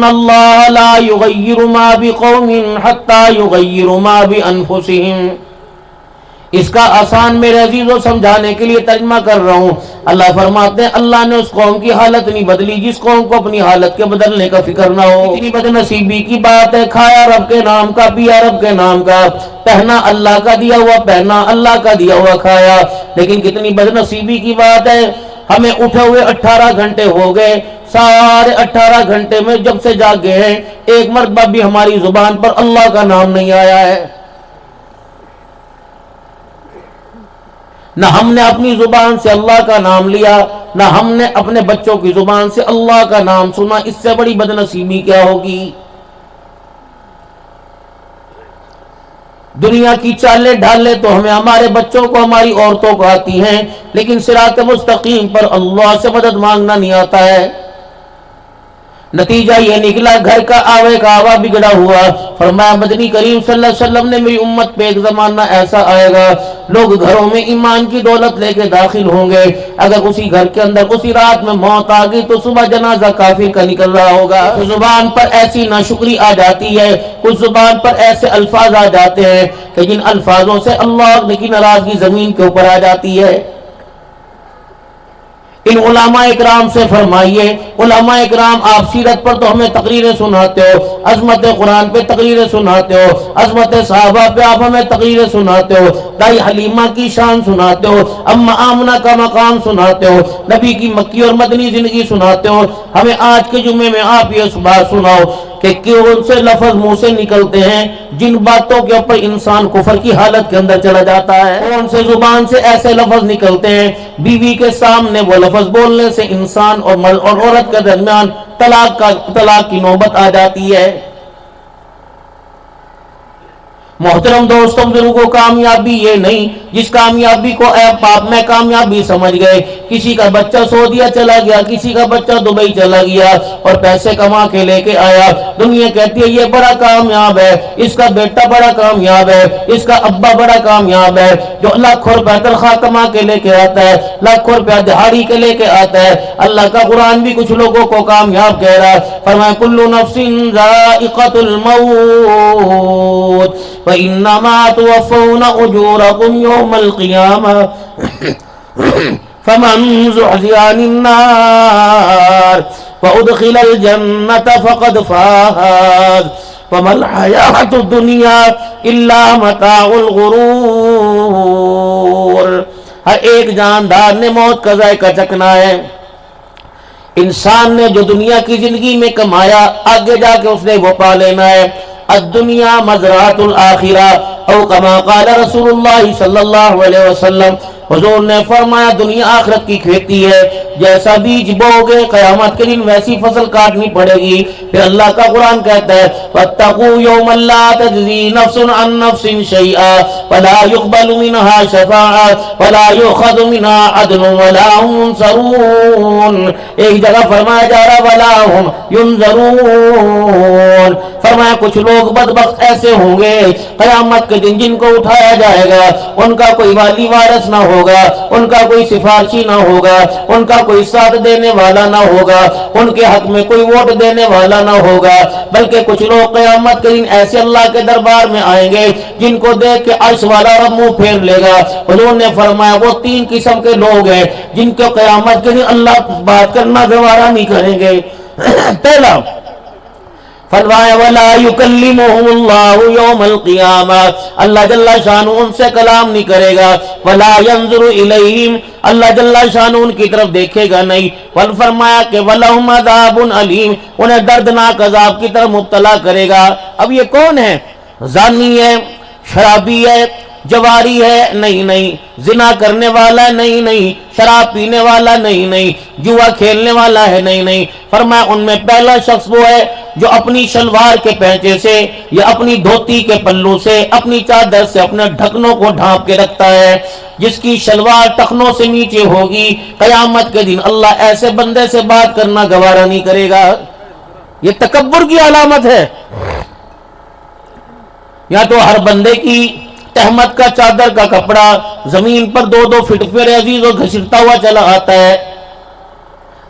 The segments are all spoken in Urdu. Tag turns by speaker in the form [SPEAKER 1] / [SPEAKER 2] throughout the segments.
[SPEAKER 1] اللہ لا یغیر ما بقوم حتی یغیر ما بانفسہم. اس کا آسان میرے عزیزوں سمجھانے کے لیے ترجمہ کر رہا ہوں. اللہ فرماتے ہیں اللہ نے اس قوم کی حالت نہیں بدلی جس قوم کو اپنی حالت کے بدلنے کا فکر نہ ہو. اتنی بد نصیبی کی بات ہے. کھایا رب کے نام کا، پیا رب کے نام کا، پہنا اللہ کا دیا ہوا پہنا، اللہ کا دیا ہوا کھایا. لیکن کتنی بد نصیبی کی بات ہے، ہمیں اٹھے ہوئے 18 گھنٹے ہو گئے، سارے 18 گھنٹے میں جب سے جاگے ہیں ایک مرتبہ بھی ہماری زبان پر اللہ کا نام نہیں آیا ہے. نہ ہم نے اپنی زبان سے اللہ کا نام لیا، نہ ہم نے اپنے بچوں کی زبان سے اللہ کا نام سنا. اس سے بڑی بد نصیبی کیا ہوگی؟ دنیا کی چالیں ڈھالیں تو ہمیں ہمارے بچوں کو، ہماری عورتوں کو آتی ہیں، لیکن صراط مستقیم پر اللہ سے مدد مانگنا نہیں آتا ہے. نتیجہ یہ نکلا گھر کا آوے کا آوا بگڑا ہوا. فرمایا مدنی کریم صلی اللہ علیہ وسلم نے میری امت پہ ایک زمانہ ایسا آئے گا لوگ گھروں میں ایمان کی دولت لے کے داخل ہوں گے، اگر اسی گھر کے اندر اسی رات میں موت آ گئی تو صبح جنازہ کافر کا نکل رہا ہوگا. کچھ زبان پر ایسی ناشکری آ جاتی ہے، کچھ زبان پر ایسے الفاظ آ جاتے ہیں کہ جن الفاظوں سے اللہ کی ناراضگی زمین کے اوپر آ جاتی ہے. ان علماء اکرام سے فرمائیے، علماء اکرام آپ سیرت پر تو ہمیں تقریریں سناتے ہو، عظمت قرآن پہ تقریریں سناتے ہو، عظمت صحابہ پہ آپ ہمیں تقریریں سناتے ہو، دائی حلیمہ کی شان سناتے ہو، اما آمنہ کا مقام سناتے ہو، نبی کی مکی اور مدنی زندگی سناتے ہو. ہمیں آج کے جمعے میں آپ یہ بات سناؤ کہ کون سے لفظ منہ سے نکلتے ہیں جن باتوں کے اوپر انسان کفر کی حالت کے اندر چلا جاتا ہے. کون سے زبان سے ایسے لفظ نکلتے ہیں بیوی کے سامنے وہ لفظ بولنے سے انسان اور مرد اور عورت کے درمیان طلاق کی نوبت آ جاتی ہے. محترم دوستوں بزرگوں، کامیابی یہ نہیں جس کامیابی کو آپ میں کامیابی سمجھ گئے. کسی کا بچہ سعودیہ چلا گیا، کسی کا بچہ دبئی چلا گیا اور پیسے کما کے لے کے آیا، دنیا کہتی ہے یہ بڑا کامیاب ہے، اس کا بیٹا بڑا کامیاب ہے، اس کا ابا بڑا کامیاب ہے، جو لاکھوں روپے تنخواہ کما کے لے کے آتا ہے، لاکھوں روپے دہاڑی کے لے کے آتا ہے. اللہ کا قرآن بھی کچھ لوگوں کو کامیاب کہہ رہا ہے. فرمایا کل نفس ذائقۃ الموت وَإِنَّمَا تُوَفَّوْنَ أُجُورَكُمْ يَوْمَ الْقِيَامَةِ فَمَنْ زُحْزِحَ عَنِ النَّارِ وَأُدْخِلَ الْجَنَّةَ فَقَدْ فَازَ وَمَا الْحَيَاةُ الدُّنْيَا إِلَّا مَتَاعُ الْغُرُورِ. ہر ایک جاندار نے موت کا ذائقہ چکھنا ہے. انسان نے جو دنیا کی زندگی میں کمایا آگے جا کے اس نے وہ پا لینا ہے. الدنیا مزرعۃ الآخرہ او کما قال رسول اللہ صلی اللہ علیہ وسلم. حضور نے فرمایا دنیا آخرت کی کھیتی ہے، جیسا بیج بو گے قیامت کے دن ویسی فصل کاٹنی پڑے گی. پھر اللہ کا قرآن کہتا ہے وَاتَّقُوا يَوْمًا لَا تَجْزِي نَفْسٌ عَن نَفْسٍ شَيْئًا وَلَا يُقْبَلُ مِنْهَا شَفَاعَةٌ وَلَا يُؤْخَذُ مِنْهَا عَدْلٌ وَلَا هُمْ يُنصَرُونَ. ایک جگہ فرمایا جا رہا وَلَا هُمْ يُنصَرُونَ. فرمایا کچھ لوگ بدبخت ایسے ہوں گے قیامت کے دن جن کو اٹھایا جائے گا ان کا کوئی والی وارث نہ ہوگا، ان کا کوئی سفارشی نہ ہوگا، ان کا کوئی ساتھ دینے والا نہ ہوگا، ان کے حق میں کوئی ووٹ دینے والا نہ ہوگا. بلکہ کچھ لوگ قیامت کے دن ایسے اللہ کے دربار میں آئیں گے جن کو دیکھ کے عرش والا رب منہ پھیر لے گا. حضور نے فرمایا وہ 3 قسم کے لوگ ہیں جن کو قیامت کے دن اللہ بات کرنا گوارا نہیں کریں گے. پہلا فرمایا وَلَا يُكَلِّمُهُمُ اللَّهُ يَوْمَ الْقِيَامَةِ. اللہ جل شانہ ان سے کلام نہیں کرے گا. وَلَا يَنظُرُ إِلَيْهِمْ. اللہ جل شانہ ان کی طرف دیکھے گا نہیں. فرمایا کہ وَلَهُمْ عَذَابٌ أَلِيمٌ. انہیں دردناک عذاب کی طرف مبتلا کرے گا. اب یہ کون ہے؟ زانی ہے، شرابی ہے، جواری ہے؟ نہیں. زنا کرنے والا ہے؟ نہیں. شراب پینے والا؟ نہیں. جوا کھیلنے والا ہے؟ نہیں. فرمایا ان میں پہلا شخص وہ ہے جو اپنی شلوار کے پینچے سے یا اپنی دھوتی کے پلو سے اپنی چادر سے اپنے ڈھکنوں کو ڈھانپ کے رکھتا ہے، جس کی شلوار ٹخنوں سے نیچے ہوگی. قیامت کے دن اللہ ایسے بندے سے بات کرنا گوارا نہیں کرے گا. یہ تکبر کی علامت ہے. یا تو ہر بندے کی تہمت کا چادر کا کپڑا زمین پر 2 فٹ میرے عزیزوں گھسٹتا ہوا چلا آتا ہے.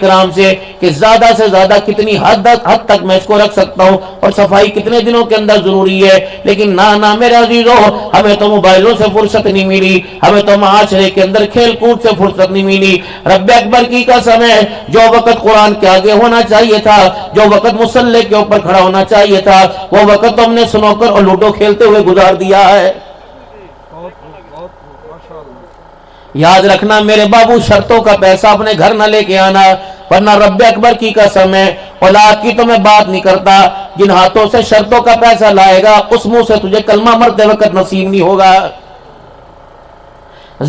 [SPEAKER 1] کرام سے کہ زیادہ سے زیادہ کتنی حد تک میں اس کو رکھ سکتا ہوں اور صفائی کتنے دنوں کے اندر ضروری ہے. لیکن نہ میرے عزیزو، ہمیں تو موبائلوں سے فرصت نہیں ملی، ہمیں تو معاشرے کے اندر کھیل کود سے فرصت نہیں ملی. رب اکبر کی قسم ہے، جو وقت قرآن کے آگے ہونا چاہیے تھا، جو وقت مصلی کے اوپر کھڑا ہونا چاہیے تھا، وہ وقت تو ہم نے سنوکر اور لوڈو کھیلتے ہوئے گزار دیا ہے. یاد رکھنا میرے بابو، شرطوں کا پیسہ اپنے گھر نہ لے کے آنا، ورنہ رب اکبر کی قسم ہے، اولاد کی تو میں بات نہیں کرتا، جن ہاتھوں سے شرطوں کا پیسہ لائے گا اس منہ سے تجھے کلمہ مرتے وقت نصیب نہیں ہوگا.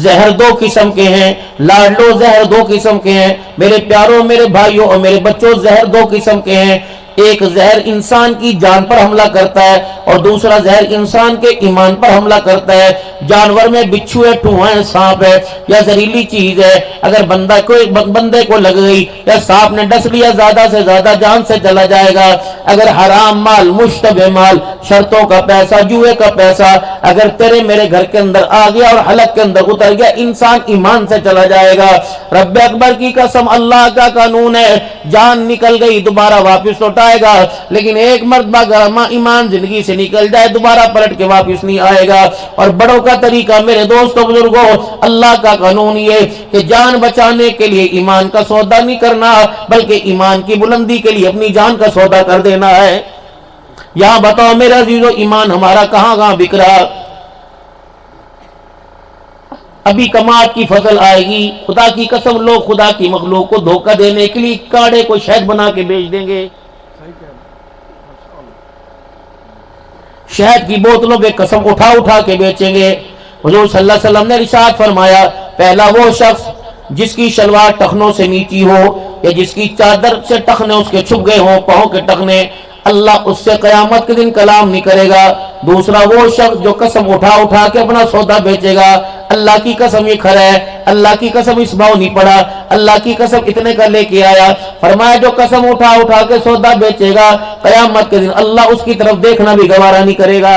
[SPEAKER 1] زہر دو قسم کے ہیں، لاڈلو، زہر دو قسم کے ہیں میرے پیاروں، میرے بھائیوں اور میرے بچوں. زہر دو قسم کے ہیں، ایک زہر انسان کی جان پر حملہ کرتا ہے اور دوسرا زہر انسان کے ایمان پر حملہ کرتا ہے. جانور میں بچھو ہے، ٹوہا ہے، سانپ ہے یا زہریلی چیز ہے، اگر بندے کو لگ گئی یا سانپ نے ڈس لیا، زیادہ سے زیادہ جان سے چلا جائے گا. اگر حرام مال، مشتبہ مال، شرطوں کا پیسہ، جوئے کا پیسہ اگر تیرے میرے گھر کے اندر آ گیا اور حلق کے اندر اتر گیا، انسان ایمان سے چلا جائے گا. رب اکبر کی قسم، اللہ کا قانون ہے، جان نکل گئی دوبارہ واپس لوٹائے گا، لیکن ایک مرتبہ اگر ایمان زندگی سے نکل جائے دوبارہ پلٹ کے واپس نہیں آئے گا. اور بڑوں کا طریقہ میرے دوستوں بزرگوں، اللہ کا قانون یہ کہ جان بچانے کے لیے ایمان کا سودا نہیں کرنا، بلکہ ایمان کی بلندی کے لیے اپنی جان کا سودا کر دینا ہے. یہاں بتاؤ میرے عزیزو، ایمان ہمارا کہاں بک رہا؟ ابھی کماعت کی فصل آئے گی، خدا کی قسم لوگ خدا کی مخلوق کو دھوکہ دینے کے لیے کاڑے کو شہد بنا کے بیچ دیں گے. شہد کی بوتلوں پہ قسم اٹھا کے بیچیں گے. حضور صلی اللہ علیہ وسلم نے ارشاد فرمایا، پہلا وہ شخص جس کی شلوار ٹخنوں سے نیچی ہو یا جس کی چادر سے ٹخنے اس کے چھپ گئے ہوں، پاؤں کے ٹخنے، اللہ اس سے قیامت کے دن کلام نہیں کرے گا. دوسرا وہ شخص جو قسم اٹھا کے اپنا سودا بیچے گا، اللہ کی قسم یہ کھڑا ہے، اللہ کی قسم اس بھاؤ نہیں پڑا، اللہ کی قسم اتنے کا لے کے آیا. فرمایا جو قسم اٹھا کے سودا بیچے گا، قیامت کے دن اللہ اس کی طرف دیکھنا بھی گوارا نہیں کرے گا.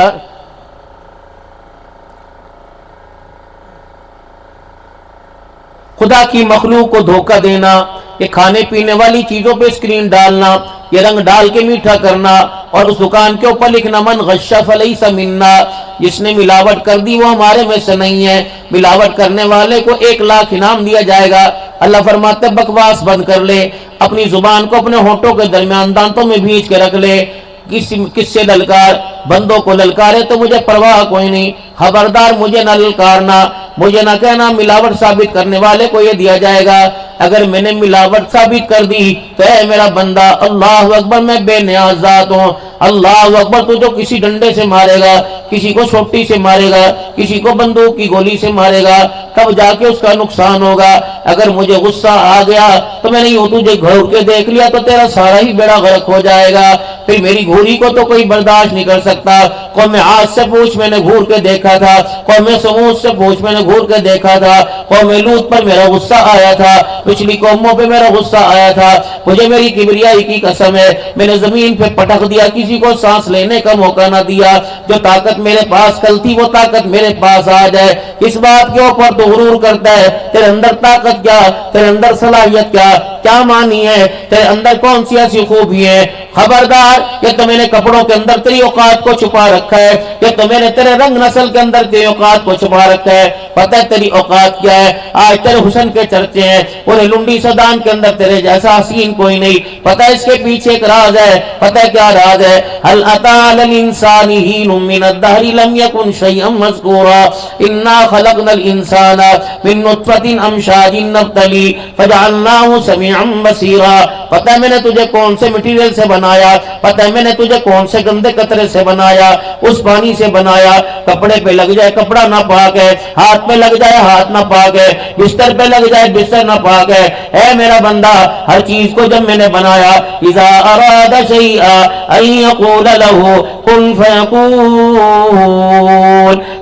[SPEAKER 1] خدا کی مخلوق کو دھوکہ دینا، یہ کھانے پینے والی چیزوں پہ اسکرین ڈالنا، یہ رنگ ڈال کے میٹھا کرنا اور اس دکان کے اوپر لکھنا من غش فلیس منا، جس نے ملاوٹ کر دی وہ ہمارے میں سے نہیں ہے. ملاوٹ کرنے والے کو 1 لاکھ انعام دیا جائے گا. اللہ فرماتے بکواس بند کر لے، اپنی زبان کو اپنے ہونٹوں کے درمیان دانتوں میں بھیج کے رکھ لے. کس سے للکار؟ بندوں کو للکارے تو مجھے پرواہ کوئی نہیں، خبردار مجھے نہ للکارنا، مجھے نہ کہنا ملاوٹ ثابت کرنے والے کو یہ دیا جائے گا. اگر میں نے ملاوٹ ثابت کر دی تو اے میرا بندہ، اللہ اکبر، میں بے نیاز ذات ہوں. اللہ اکبر، تو جو کسی ڈنڈے سے مارے گا، کسی کو چھوٹی سے مارے گا، کسی کو بندوق کی گولی سے مارے گا، تب جا کے اس کا نقصان ہوگا. اگر مجھے غصہ آ گیا تو میں نے یوں تجھے گھور کے دیکھ لیا تو تیرا سارا ہی بیڑا غرق ہو جائے گا. پھر میری گھوری کو تو کوئی برداشت نہیں کر سکتا. قوم عاد سے پوچھ، میں نے گھور کے دیکھا تھا. قوم سمود سے پوچھ، میں نے گھور کے دیکھا تھا. قوم لوط پر میرا غصہ آیا تھا، پچھلی قوموں پہ میرا غصہ آیا تھا. مجھے میری کبریائی کی قسم ہے، میں نے زمین پہ پٹک دیا، کسی کو سانس لینے کا موقع نہ دیا. جو طاقت میرے پاس کل تھی وہ طاقت میرے پاس آ جائے. اس بات کے اوپر تو غرور کرتا ہے، تیرے اندر طاقت کیا، تیرے اندر صلاحیت کیا مانی ہے، تیرے اندر کون سی ایسی خوبی ہے؟ خبردار، یہ تو میں نے کپڑوں کے اندر تیری اوقات کو چھپا رکھا ہے، یہ تو میں نے تیرے رنگ نسل کے اندر تیری اوقات کو چھپا رکھا ہے. پتہ ہے تیری اوقات کیا ہے؟ آج تیرے حسن کے چرچے ہیں، پورے لنڈی سدان کے اندر تیرے جیسا حسین کوئی نہیں. پتہ ہے اس کے پیچھے ایک راز ہے، پتہ ہے کیا راز ہے؟ هل اتى للانسان حين من الدهر لم يكن شيئا مذكورا انا خلقنا الانسان من نطفة امشاج نبتلي فجعلناه سميعا بصيرا. پتہ ہے میں نے تجھے کون سے مٹیریل سے بنایا، پتہ ہے میں نے تجھے کون سے گندے قطرے سے بنایا، اس پانی سے بنایا. کپڑے پہ لگ جائے کپڑا نہ پاک ہے، ہاتھ پہ لگ جائے ہاتھ نہ پاک ہے، بستر پہ لگ جائے بستر نہ پاک ہے. اے میرا بندہ، ہر چیز کو جب میں نے بنایا، اذا اراد شيئا ان يقول له كن فيكون،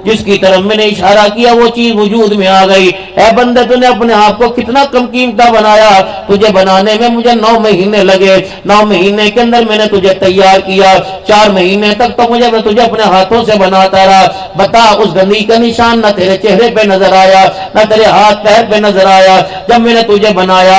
[SPEAKER 1] جس کی طرف میں نے اشارہ کیا وہ چیز وجود میں آ گئی. اے بندے، تو نے اپنے آپ کو کتنا کم قیمتا بنایا. تجھے بنانے میں مجھے 9 مہینے لگے، 9 مہینے کے اندر میں نے تجھے تیار کیا. 4 مہینے تک تو میں تجھے اپنے ہاتھوں سے بناتا رہا. بتا، اس گندگی کا نشان نہ تیرے چہرے پہ نظر آیا، نہ تیرے ہاتھ پیر پہ نظر آیا. جب میں نے تجھے بنایا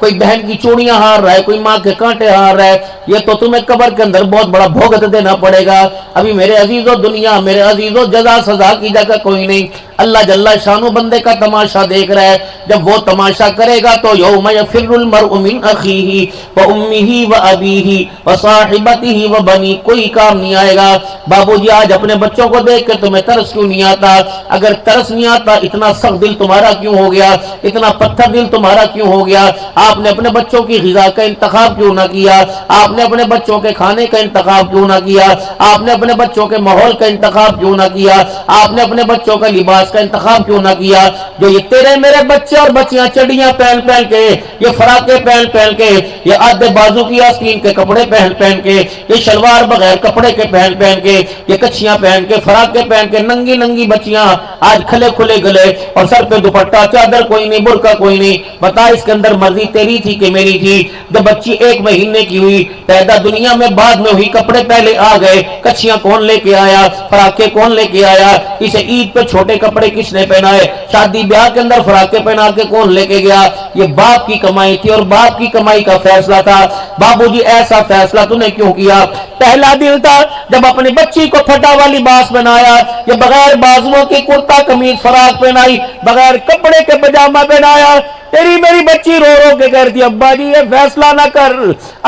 [SPEAKER 1] کوئی بہن کی چوڑیاں ہار رہا ہے, کوئی ماں کے کانٹے ہار رہا ہے, یہ تو تمہیں قبر کے اندر بہت بڑا بھوگت دینا پڑے گا. ابھی میرے عزیزو دنیا, میرے عزیزو جزا سزا کی جگہ کوئی نہیں. اللہ جل شانو بندے کا تماشا دیکھ رہا ہے. جب وہ تماشا کرے گا تو یوم یفر المرء من اخیہ وامہ وابیہ وصاحبتہ وبنی, کوئی کام نہیں آئے گا. بابو جی آج اپنے بچوں کو دیکھ کے تمہیں ترس کیوں نہیں آتا؟ اگر ترس نہیں آتا, اتنا سخت دل تمہارا کیوں ہو گیا؟ اتنا پتھر دل تمہارا کیوں ہو گیا؟ آپ نے اپنے بچوں کی غذا کا انتخاب کیوں نہ کیا؟ آپ نے اپنے بچوں کے کھانے کا انتخاب کیوں نہ کیا؟ آپ نے اپنے بچوں کے ماحول کا انتخاب کیوں نہ کیا؟ آپ نے اپنے بچوں کا لباس کا انتخاب کیوں نہ کیا؟ جو یہ تیرے میرے بچے اور بچیاں چڑیاں پہن پہن کے, یہ فراقے پہن پہن کے, یہ آدھے بازو کی آستین کے کپڑے پہن پہن کے, یہ شلوار بغیر کپڑے کے پہن پہن کے, یہ کچھیاں پہن کے, فراقے پہن کے, ننگی ننگی بچیاں آج کھلے کھلے گلے اور سر پہ دوپٹہ, چادر کوئی نہیں, برقع کوئی نہیں. بتا اس کے اندر مرضی تیری تھی کہ میری تھی؟ جب بچی 1 مہینے کی ہوئی, پیدا دنیا میں بعد میں ہوئی, کپڑے پہلے آ گئے, کچھیاں کون لے کے آیا؟ فراقے کون لے کے آیا؟ اسے عید پہ چھوٹے کپڑے کس نے پہنائے؟ شادی بیاہ کے اندر فراقے پہنا کے کون لے کے گیا؟ یہ باپ کی کمائی تھی اور باپ کی کمائی کا فیصلہ تھا. بابو جی ایسا فیصلہ تو نے کیوں کیا؟ پہلا دن تھا جب اپنی بچی کو پھٹا ہوا لباس بنایا, یہ بغیر بازوؤں کی کرتا قمیض فراق پہنائی, بغیر کپڑے کے پجامہ پہنایا. تیری میری بچی رو رو کے کہتی ابا جی یہ فیصلہ نہ کر,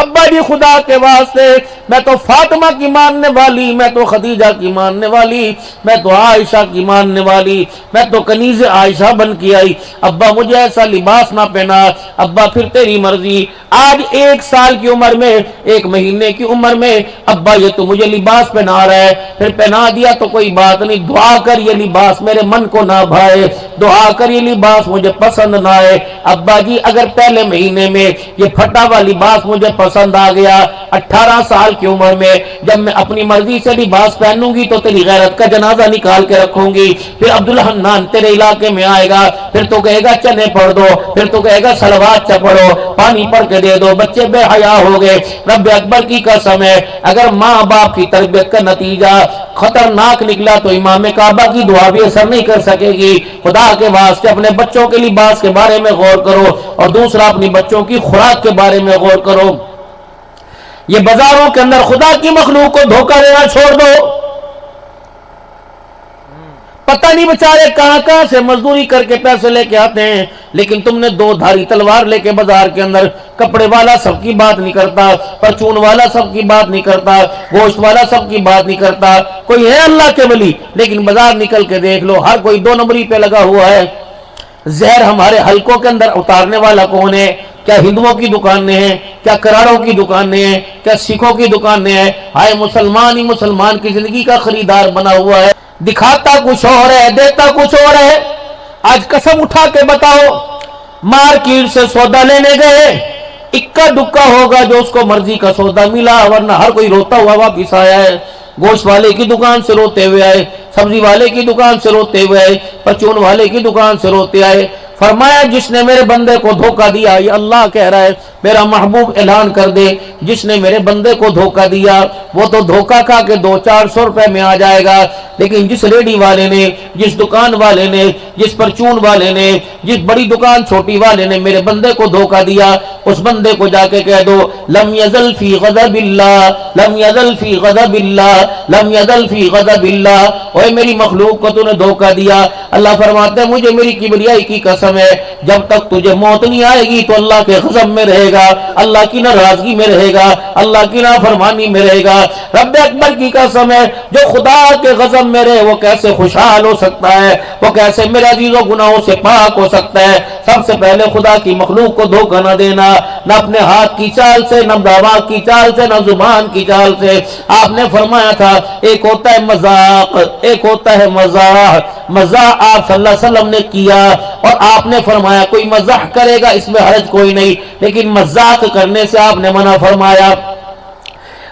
[SPEAKER 1] ابا جی خدا کے واسطے, میں تو فاطمہ کی ماننے والی, میں تو خدیجہ کی ماننے والی, میں تو عائشہ کی ماننے والی, میں تو کنیز عائشہ بن کے آئی, ابا مجھے ایسا لباس نہ پہنا. ابا پھر تیری مرضی. آج 1 سال کی عمر میں, 1 مہینے کی عمر میں, ابا یہ تو مجھے لباس پہنا رہا ہے, پھر پہنا دیا تو کوئی بات نہیں, دعا کر یہ لباس میرے من کو نہ بھائے, دعا کر یہ لباس مجھے پسند نہ آئے. ابا جی اگر پہلے مہینے میں یہ پھٹا ہوا لباس مجھے پسند آ گیا, 18 سال کی عمر میں جب میں اپنی مرضی سے لباس پہنوں گی تو تیری غیرت کا جنازہ نکال کے رکھوں گی. پھر عبدالحنان تیرے علاقے میں آئے گا, پھر تو کہے گا چنے پڑھ دو, پھر تو کہے گا صلوات پڑھو, پانی پڑھ کے دے دو. بچے بے حیا ہو گئے. رب اکبر کی قسم ہے, اگر ماں باپ کی تربیت کا نتیجہ خطرناک نکلا تو امام کعبہ کی دعا بھی اثر نہیں کر سکے گی. خدا کے واسطے اپنے بچوں کے لباس کے بارے میں غور کرو, اور دوسرا اپنی بچوں کی خوراک کے بارے میں غور کرو. یہ بازاروں کے اندر خدا کی مخلوق کو دھوکہ دینا چھوڑ دو. پتہ نہیں بیچارے کہاں کہاں سے مزدوری کر کے پیسے لے کے آتے ہیں, لیکن تم نے 2 دھاری تلوار لے کے بازار کے اندر, کپڑے والا سب کی بات نہیں کرتا, پرچون والا سب کی بات نہیں کرتا, گوشت والا سب کی بات نہیں کرتا, کوئی ہے اللہ کے ولی, لیکن بازار نکل کے دیکھ لو ہر کوئی 2 نمبری پہ لگا ہوا ہے. زہر ہمارے حلقوں کے اندر اتارنے والا کون ہے؟ کیا ہندوؤں کی دکانیں ہیں؟ کیا کراڑوں کی دکانیں ہیں؟ کیا سکھوں کی دکانیں ہیں؟ ہائے مسلمان ہی مسلمان کی زندگی کا خریدار بنا ہوا ہے. دکھاتا کچھ اور ہے, دیتا کچھ اور ہے. آج قسم اٹھا کے بتاؤ, مارکیٹ سے سودا لینے گئے, اکا دکا ہوگا جو اس کو مرضی کا سودا ملا, ورنہ ہر کوئی روتا ہوا واپس آیا ہے. گوشت والے کی دکان سے روتے ہوئے آئے, سبزی والے کی دکان سے روتے ہوئے آئے, پرچون والے کی دکان سے روتے آئے. فرمایا جس نے میرے بندے کو دھوکہ دیا, یہ اللہ کہہ رہا ہے, میرا محبوب اعلان کر دے, جس نے میرے بندے کو دھوکہ دیا وہ تو دھوکہ کھا کے 200-400 روپے میں آ جائے گا, لیکن جس ریڈی والے نے, جس دکان والے نے, جس پرچون والے نے, جس بڑی دکان چھوٹی والے نے میرے بندے کو دھوکہ دیا, اس بندے کو جا کے کہہ دو لم یزل فی غضب اللہ, لم یزل فی غضب اللہ, لم یزل فی غضب اللہ. اوے میری مخلوق کو تو نے دھوکہ دیا. اللہ فرماتے ہیں مجھے میری کبریائی کی قسم ہے, جب تک تجھے موت نہیں آئے گی تو اللہ کے غضب میں رہے گا, اللہ کی ناراضگی میں رہے گا, اللہ کی نافرمانی میں رہے گا. رب اکبر کی قسم ہے, جو خدا کے غضب میں رہے وہ کیسے خوشحال ہو سکتا ہے, وہ کیسے میرے عزیزوں گناہوں سے پاک ہو سکتا ہے. سب سے پہلے خدا کی مخلوق کو دھوکہ نہ دینا, نہ اپنے ہاتھ کی چال سے, نہ دماغ کی چال سے, نہ زبان کی چال سے. آپ نے فرمایا تھا ایک ہوتا ہے مذاق, ایک ہوتا ہے مزاح. مزاح آپ صلی اللہ علیہ وسلم نے کیا, اور آپ نے فرمایا کوئی مزاح کرے گا اس میں حرج کوئی نہیں, لیکن مذاق کرنے سے آپ نے منع فرمایا.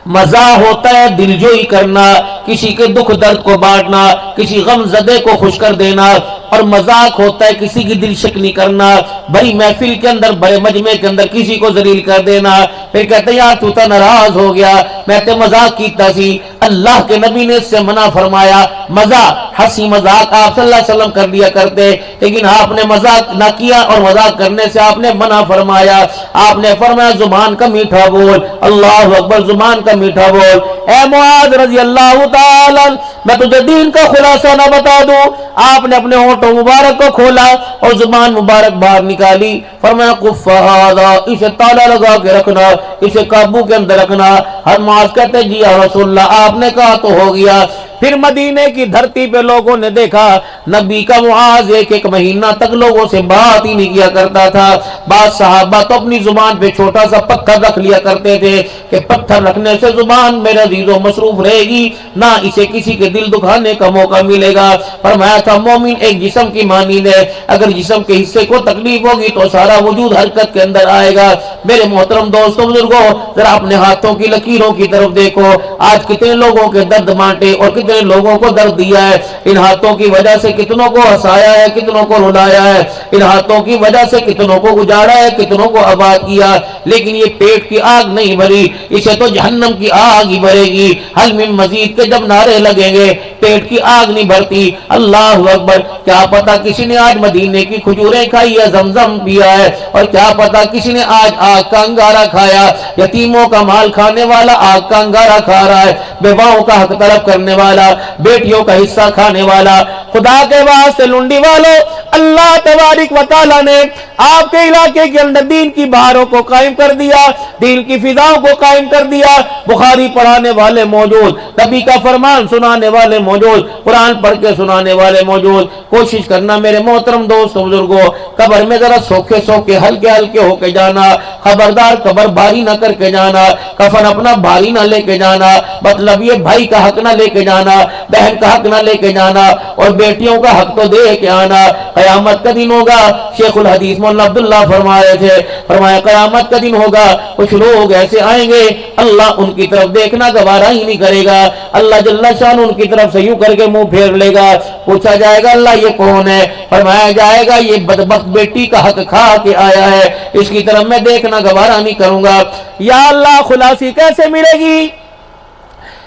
[SPEAKER 1] مزاح ہوتا ہے دلجوئی کرنا, کسی کے دکھ درد کو بانٹنا, کسی غم زدے کو خوش کر دینا. اور مذاق ہوتا ہے کسی کی دل شکنی کرنا، بڑی محفل کے اندر بڑے مجمع کے اندر کسی کو ذلیل کر دینا، پھر کہتے ہیں یار تو تا ناراض ہو گیا میں تے مذاق کیتا سی۔ اللہ کے نبی نے اس سے منع فرمایا، مذاق ہنسی مذاق آپ صلی اللہ علیہ وسلم کر دیا کرتے، لیکن آپ نے مذاق نہ کیا اور مذاق کرنے سے آپ نے منع فرمایا۔ آپ نے فرمایا زبان کا میٹھا بول، اللہ اکبر، زبان کا میٹھا بول۔ اے معاذ رضی اللہ تعالی، میں تجھے دین کا خلاصہ نہ بتا دوں؟ آپ نے اپنے ہونٹوں مبارک کو کھولا اور زبان مبارک باہر نکالی، فرمایا کف ھذا، اسے تالا لگا کے رکھنا، اسے قابو کے اندر رکھنا۔ ہر معاذ کہتے جی یا رسول اللہ آپ نے کہا تو ہو گیا۔ پھر مدینے کی دھرتی پہ لوگوں نے دیکھا نبی کا معاذ ایک مہینہ تک لوگوں سے بات ہی نہیں کیا کرتا تھا۔ بعض صحابہ تو اپنی زبان پہ چھوٹا سا پتھر رکھ لیا کرتے تھے کہ پتھر رکھنے سے زبان میرے عزیزوں مصروف رہے گی، نہ اسے کسی کے دل دکھانے کا موقع ملے گا۔ فرمایا تھا مومن ایک جسم کی مانند ہے، اگر جسم کے حصے کو تکلیف ہوگی تو سارا وجود حرکت کے اندر آئے گا۔ میرے محترم دوستوں بزرگوں، ذرا اپنے ہاتھوں کی لکیروں کی طرف دیکھو، آج کتنے لوگوں کے درد بانٹے اور کتنے لوگوں کو درد دیا ہے۔ ان ہاتھوں کی وجہ سے کتنوں کو ہنسایا ہے، کتنوں کو رلایا ہے، ان ہاتھوں کی وجہ سے کتنوں کو اجاڑا ہے، کتنوں کو آباد کیا، لیکن یہ پیٹ کی آگ نہیں بھری، اسے تو جہنم کی آگ ہی بھرے گی۔ حل من مزید کے جب نعرے لگیں گے پیٹ کی آگ نہیں بھرتی۔ اللہ اکبر، کیا پتا کسی نے آج مدینے کی کھجوریں کھائی ہے، زمزم پیا ہے، اور کیا پتا کسی نے آج آگ کا انگارہ کھایا۔ یتیموں کا مال کھانے والا آگ کا انگارہ کھا رہا ہے، بیواؤں کا حق طلب کرنے والا، بیٹیوں کا حصہ کھانے والا۔ خدا کے واسطے لنڈی والو، اللہ تبارک و تعالی نے آپ کے علاقے کے اندر دین کی بہاروں کو قائم کر دیا، دین کی فضاؤں کو قائم کر دیا۔ بخاری پڑھانے والے موجود، نبی کا فرمان سنانے والے موجود، قرآن پڑھ کے سنانے والے موجود۔ کوشش کرنا میرے محترم دوستوں بزرگوں، قبر میں ذرا سوکھے سوکھے ہلکے ہلکے ہو کے جانا، خبردار قبر بھاری نہ کر کے جانا، کفن اپنا بھاری نہ لے کے جانا، مطلب یہ بھائی کا حق نہ لے کے جانا، بہن کا حق نہ لے کے جانا، اور بیٹیوں کا حق تو دے کے آنا۔ قیامت کا دن ہوگا، شیخ الحدیث مولانا عبداللہ فرما رہے تھے، فرمایا قیامت کا دن ہوگا، کچھ لوگ ایسے آئیں گے اللہ ان کی طرف دیکھنا گوارا ہی نہیں کرے گا، اللہ جل شان ان کی طرف سے یوں کر کے منہ پھیر لے گا۔ پوچھا جائے گا اللہ یہ کون ہے؟ فرمایا جائے گا یہ بدبخت بیٹی کا حق کھا کے آیا ہے، اس کی طرف میں دیکھنا گوارا نہیں کروں گا۔ یا اللہ خلاصی کیسے ملے گی؟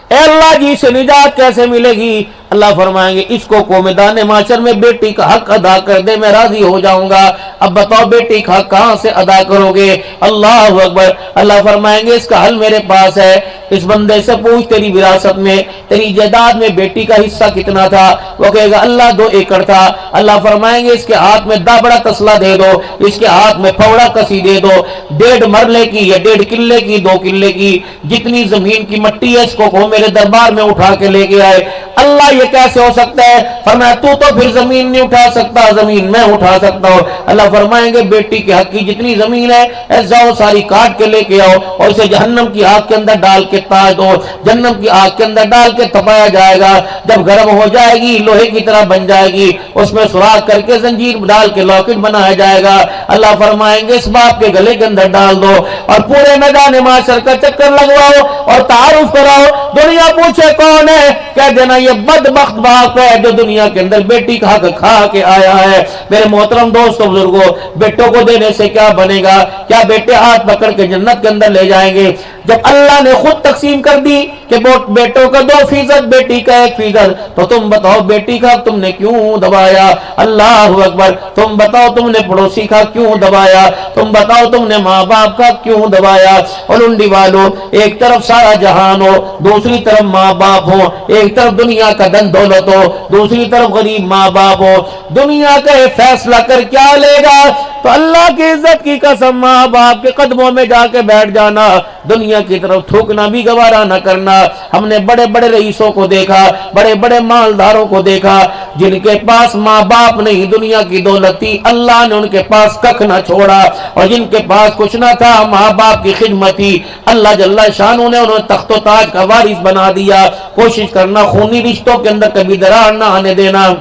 [SPEAKER 1] اے اللہ جی سے نجات کیسے ملے گی؟ اللہ فرمائیں گے اس کو میدان معاشر میں بیٹی کا حق ادا کر دے، میں راضی ہو جاؤں گا۔ اب بتاؤ بیٹی کا حق کہاں سے ادا کرو گے؟ اللہ اکبر، اللہ فرمائیں گے اس کا حل میرے پاس ہے۔ اس بندے سے پوچھ تیری وراثت میں، تیری جائیداد میں بیٹی کا حصہ کتنا تھا؟ وہ کہے گا اللہ 2 ایکڑ تھا۔ اللہ فرمائیں گے اس کے ہاتھ میں دابڑا تسلا دے دو، اس کے ہاتھ میں پھوڑا کسی دے دو، 1.5 مرلے کی یا 1.5 کلے کی 2 کلے کی جتنی زمین کی مٹی ہے اس کو میرے دربار میں اٹھا کے لے کے آئے۔ اللہ یہ کیسے ہو سکتا ہے؟ فرمایا تو پھر زمین نہیں اٹھا سکتا، زمین میں اٹھا سکتا ہوں۔ اللہ فرمائیں گے بیٹی کے حق کی جتنی زمین ہے جاؤ ساری کاٹ کے لے کے آؤ اور اسے جہنم کی آگ کے اندر ڈال کے تاج دو، جہنم کی آگ کے اندر ڈال کے تپایا جائے گا۔ جب گرم ہو جائے گی لوہے کی طرح بن جائے گی، اس میں سوراخ کر کے زنجیر ڈال کے لاکٹ بنایا جائے گا۔ اللہ فرمائیں گے اس باپ کے گلے کے اندر ڈال دو اور پورے میدان معاشر کا چکر لگواؤ اور تعارف کراؤ۔ دنیا پوچھے کون ہے؟ کہہ دینا یہ بدبخت باپ ہے جو دنیا کے اندر بیٹی کا حق کھا کے آیا ہے۔ میرے محترم دوستوں بزرگوں، بیٹوں کو دینے سے کیا بنے گا؟ کیا بیٹے ہاتھ پکڑ کے جنت کے اندر لے جائیں گے؟ جب اللہ نے خود تقسیم کر دی کہ بیٹوں کا 2%، بیٹی کا 1%، تو تم بتاؤ بیٹی کا تم نے کیوں دبایا؟ اللہ اکبر، تم بتاؤ تم نے پڑوسی کا کیوں دبایا؟ تم بتاؤ تم نے ماں باپ کا کیوں دبایا؟ اور لنڈی والو، ایک طرف سارا جہان ہو، دوسری طرف ماں باپ ہو، ایک طرف دنیا کا دن دولت ہو، دوسری طرف غریب ماں باپ ہو، دنیا کا فیصلہ کر کیا لے گا؟ تو اللہ کی عزت کی قسم ماں باپ کے قدموں میں جا کے بیٹھ جانا، دنیا کی طرف تھوکنا بھی گوارا نہ کرنا۔ ہم نے بڑے بڑے رئیسوں کو دیکھا، بڑے بڑے مالداروں کو دیکھا جن کے پاس ماں باپ نہیں، دنیا کی دولت تھی، اللہ نے ان کے پاس ککھ نہ چھوڑا، اور جن کے پاس کچھ نہ تھا ماں باپ کی خدمت تھی، اللہ جل شانہ نے انہیں تخت و تاج کا وارث بنا دیا۔ کوشش کرنا خونی رشتوں کے اندر کبھی درار نہ آنے دینا،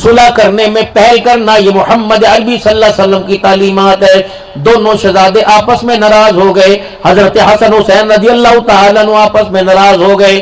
[SPEAKER 1] صلح کرنے میں پہل کرنا، یہ محمد عربی صلی اللہ علیہ وسلم کی تعلیمات ہے۔ دونوں شہزادے آپس میں ناراض ہو گئے، حضرت حسن حسین رضی اللہ تعالیٰ عنہ آپس میں ناراض ہو گئے،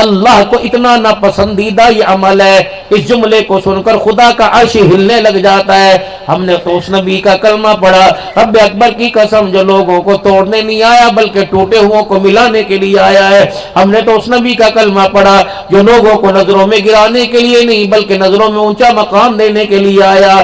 [SPEAKER 1] اللہ کو اتنا ناپسندیدہ یہ عمل ہے۔ اس جملے کو سن کر خدا کا عرش ہلنے لگ جاتا ہے۔ ہم نے تو اس نبی کا کلمہ پڑھا، رب اکبر کی قسم جو لوگوں کو توڑنے نہیں آیا بلکہ ٹوٹے ہوں کو ملانے کے لیے آیا ہے۔ ہم نے تو اس نبی کا کلمہ پڑھا جو لوگوں کو نظروں میں گرانے کے لیے نہیں بلکہ نظروں میں اونچا مقام دینے کے لیے آیا۔